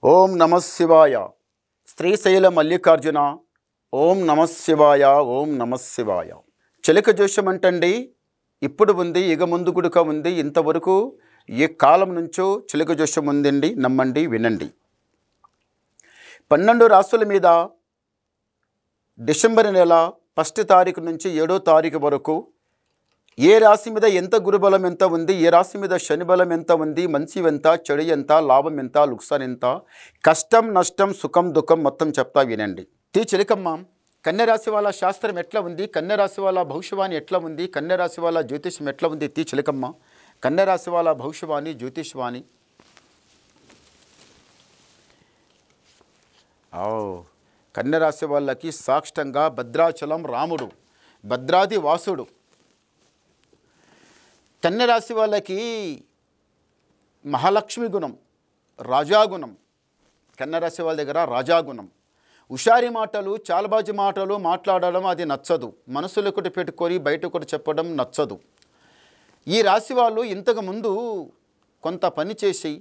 ఓం నమః శివాయ. శ్రీశైల మల్లికార్జున. ఓం నమః శివాయ. ఓం నమః శివాయ. చిలక జోషం అంటండి ఇప్పుడు ఉంది, ఇక ముందు గుడుక ఉంది. ఇంతవరకు ఏ కాలం నుంచో చిలక జోషం ఉందండి. నమ్మండి, వినండి. 12 రాసుల మీద డిసెంబర్ నెల 1 తారీఖు నుంచి 7వ తారీఖు వరకు ఏ రాశి మీద ఎంత గురుబలం ఎంత ఉంది, ఏ రాశి మీద శని బలం ఎంత ఉంది, మంచి ఎంత, చెడు ఎంత, లాభం ఎంత, లుక్సాన్ ఎంత, కష్టం నష్టం సుఖం దుఃఖం మొత్తం చెప్తా వినండి. చిలకమ్మ, కన్యరాశి వాళ్ళ శాస్త్రం ఎట్లా ఉంది, కన్యరాశి వాళ్ళ భవిష్యవాణి ఎట్లా ఉంది, కన్యరాశి వాళ్ళ జ్యోతిష్యం ఎట్లా ఉంది. చిలకమ్మ, కన్యరాశి వాళ్ళ భవిష్యవాణి జ్యోతిష్వాణి. కన్యరాశి వాళ్ళకి సాక్షంగా భద్రాచలం రాముడు, భద్రాది వాసుడు. కన్యరాశి వాళ్ళకి మహాలక్ష్మి గుణం, రాజాగుణం. కన్యరాశి వాళ్ళ దగ్గర రాజాగుణం. హుషారి మాటలు, చాలబాజీ మాటలు మాట్లాడడం అది నచ్చదు. మనసులో ఒకటి పెట్టుకొని బయట ఒకటి చెప్పడం నచ్చదు. ఈ రాశి వాళ్ళు ఇంతకుముందు కొంత పని చేసి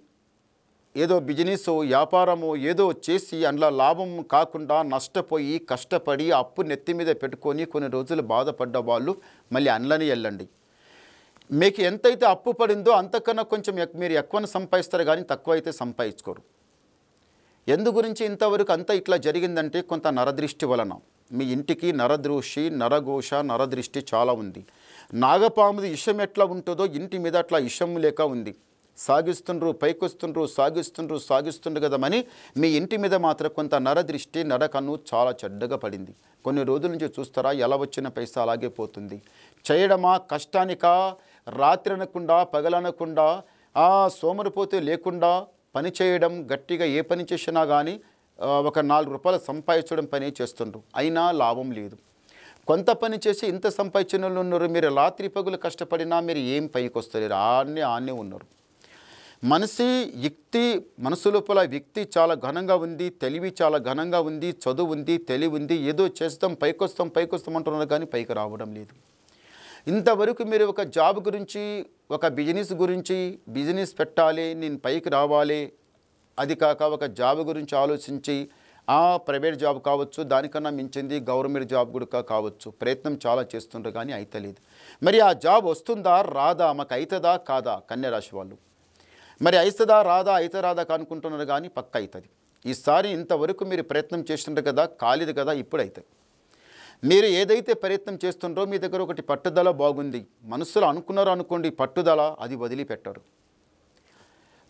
ఏదో బిజినెస్ వ్యాపారమో ఏదో చేసి అందులో లాభం కాకుండా నష్టపోయి కష్టపడి అప్పు నెత్తి మీద పెట్టుకొని కొన్ని రోజులు బాధపడ్డ వాళ్ళు మళ్ళీ అందులోనే వెళ్ళండి. మీకు ఎంతైతే అప్పు పడిందో అంతకన్నా కొంచెం మీరు ఎక్కువను సంపాదిస్తారు, కానీ తక్కువ అయితే సంపాదించుకోరు. ఎందు గురించి ఇంతవరకు అంతా ఇట్లా జరిగిందంటే కొంత నరదృష్టి వలన. మీ ఇంటికి నరదృష్టి, నరఘోష, నరదృష్టి చాలా ఉంది. నాగపాముది ఇషం ఎట్లా ఉంటుందో ఇంటి మీద అట్లా ఇషం లేక ఉంది. సాగిస్తుండ్రు, పైకొస్తుండ్రు, సాగిస్తుండ్రు కదమని మీ ఇంటి మీద మాత్రం కొంత నరదృష్టి, నరకన్ను చాలా చెడ్డగా పడింది. కొన్ని రోజుల నుంచి చూస్తారా, ఎలా వచ్చిన పైసా అలాగే పోతుంది. చేయడమా కష్టానికా, రాత్రి అనకుండా పగలనకుండా సోమరిపోతే లేకుండా పని చేయడం, గట్టిగా ఏ పని చేసినా కానీ ఒక 4 రూపాయలు సంపాదించడం పని చేస్తుండ్రు, అయినా లాభం లేదు. కొంత పని చేసి ఇంత సంపాదించిన వాళ్ళు ఉన్నారు. మీరు రాత్రి పగులు కష్టపడినా మీరు ఏం పైకి వస్తలేరు, ఆనే ఉన్నారు. మనసు లోపల వ్యక్తి చాలా ఘనంగా ఉంది, తెలివి చాలా ఘనంగా ఉంది, చదువు ఉంది, తెలివి ఉంది. ఏదో చేస్తాం పైకొస్తాం అంటున్నారు, కానీ పైకి రావడం లేదు. ఇంతవరకు మీరు ఒక జాబ్ గురించి, ఒక బిజినెస్ గురించి, బిజినెస్ పెట్టాలి, నేను పైకి రావాలి, అది కాక ఒక జాబ్ గురించి ఆలోచించి ప్రైవేట్ జాబ్ కావచ్చు, దానికన్నా మించింది గవర్నమెంట్ జాబ్ కూడా కావచ్చు, ప్రయత్నం చాలా చేస్తుండ్రు, కానీ అయితలేదు. మరి ఆ జాబ్ వస్తుందా రాదా, మాకు అవుతుందా కాదా? కన్యరాశి వాళ్ళు మరి అవుతుందా రాదా, రాదా అనుకుంటున్నారు, కానీ పక్క అవుతుంది. ఈసారి ఇంతవరకు మీరు ప్రయత్నం చేస్తుండ్రు కదా, కాలేదు కదా, ఇప్పుడు అవుతుంది. మీరు ఏదైతే ప్రయత్నం చేస్తుండ్రో మీ దగ్గర ఒకటి పట్టుదల బాగుంది, మనసులో అనుకున్నారో అనుకోండి, పట్టుదల అది వదిలిపెట్టరు.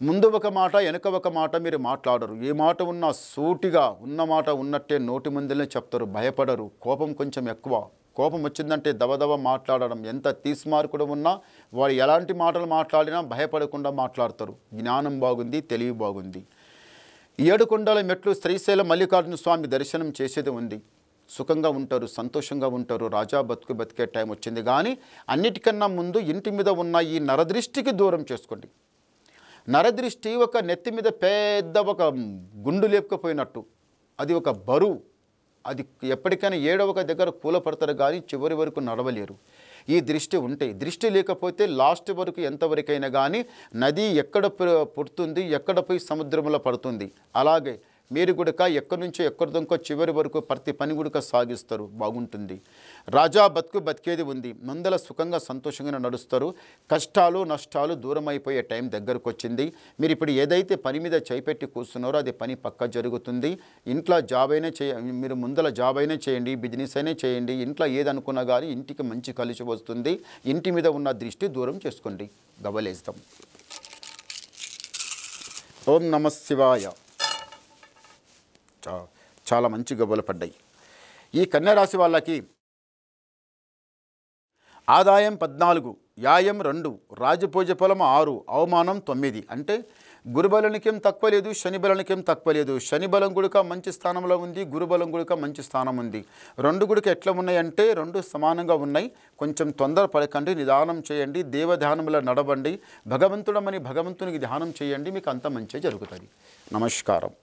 ముందు ఒక మాట వెనక ఒక మాట మీరు మాట్లాడరు. ఏ మాట ఉన్నా సూటిగా ఉన్న మాట ఉన్నట్టే నోటి ముందులే చెప్తారు, భయపడరు. కోపం కొంచెం ఎక్కువ. కోపం వచ్చిందంటే దవదవ మాట్లాడడం. ఎంత తీస్మార్కుడు ఉన్నా వాడు ఎలాంటి మాటలు మాట్లాడినా భయపడకుండా మాట్లాడతారు. జ్ఞానం బాగుంది, తెలివి బాగుంది. 7 కొండల మెట్లు శ్రీశైల మల్లికార్జున స్వామి దర్శనం చేసేది ఉంది. సుఖంగా ఉంటారు, సంతోషంగా ఉంటారు. రాజా బతికే టైం వచ్చింది. కానీ అన్నిటికన్నా ముందు ఇంటి మీద ఉన్న ఈ నరదృష్టికి దూరం చేసుకోండి. నరదృష్టి ఒక నెత్తి మీద పెద్ద ఒక గుండు లేపుకపోయినట్టు, అది ఒక బరువు. అది ఎప్పటికైనా ఏడవ దగ్గర కూలపడతారు, కానీ చివరి వరకు నడవలేరు. ఈ దృష్టి ఉంటే, దృష్టి లేకపోతే లాస్ట్ వరకు ఎంతవరకైనా కానీ నది ఎక్కడ పుడుతుంది, ఎక్కడ పోయి సముద్రంలో పడుతుంది. అలాగే మీరు కూడా ఎక్కడి నుంచో ఎక్కడిదొంకో చివరి వరకు ప్రతి పని కూడా సాగిస్తారు, బాగుంటుంది. రాజా బతికేది ఉంది. ముందల సుఖంగా సంతోషంగా నడుస్తారు. కష్టాలు నష్టాలు దూరం అయిపోయే టైం దగ్గరకు వచ్చింది. మీరు ఇప్పుడు ఏదైతే పని మీద చేపెట్టి కూర్చున్నారో అది పని పక్క జరుగుతుంది. ఇంట్లో జాబ్ అయినా మీరు ముందల జాబ్ అయినా చేయండి, బిజినెస్ అయినా చేయండి. ఇంట్లో ఏదనుకున్నా కానీ ఇంటికి మంచి కలిసి వస్తుంది. ఇంటి మీద ఉన్న దృష్టి దూరం చేసుకోండి. గవ్వలేస్తాం. ఓం నమః శివాయ. చాలా మంచి గవ్వలు పడ్డాయి. ఈ కన్యరాశి వాళ్ళకి ఆదాయం 14, వ్యాయం 2, రాజపూజ ఫలం 6, అవమానం 9. అంటే గురుబలానికేం తక్కువ లేదు, శని బలానికేం తక్కువ లేదు. శని బలం గుడిక మంచి స్థానంలో ఉంది, గురుబలం గుడిక మంచి స్థానం ఉంది. 2 గుడిక ఎట్లా ఉన్నాయంటే 2 సమానంగా ఉన్నాయి. కొంచెం తొందర పడకండి, నిదానం చేయండి, దేవధ్యానంలో నడవండి, భగవంతునికి ధ్యానం చేయండి, మీకు అంత మంచి జరుగుతుంది. నమస్కారం.